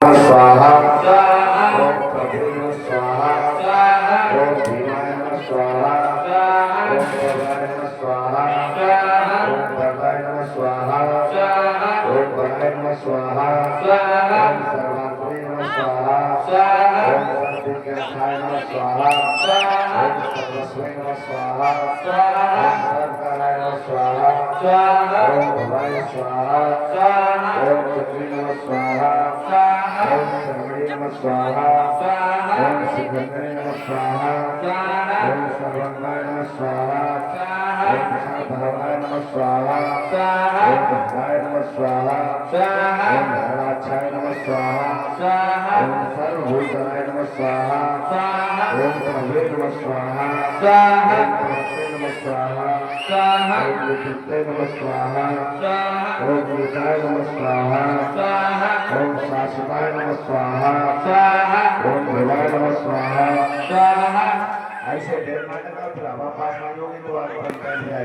स्वाहा ओम कपिल स्वाहा ओम भीमाय स्वाहा ओम भवाय स्वाहा ओम भद्राय स्वाहा ओम भद्राय स्वाहा ओम सर्वात्मने स्वाहा ओम सर्वज्ञाय स्वाहा ओम सर्वस्वै स्वाहा ओम सर्वकाराय स्वाहा ओम भवाय स्वाहा ओम कपिल स्वाहा ओम सर्वणे नमः स्वाहा ओम सुगंधे नमः स्वाहा ओम सर्वांगाय नमः स्वाहा ओम सर्वभवाय नमः स्वाहा ओम भद्राय नमः स्वाहा ओम धराक्षाय नमः स्वाहा ओम सर्वभूतनाय नमः स्वाहा ओम प्रभवे नमः स्वाहा ओम प्रभवे नमः स्वाहा ओम विचित्ते नमः स्वाहा ओम विकाय नमः स्वाहा ओम शाश्वताय नमः स्वाहा ओम भवाय नमः स्वाहा ऐसे 1.5 महीने का फिर हवा पास में होगी तो आप बंद कर दिया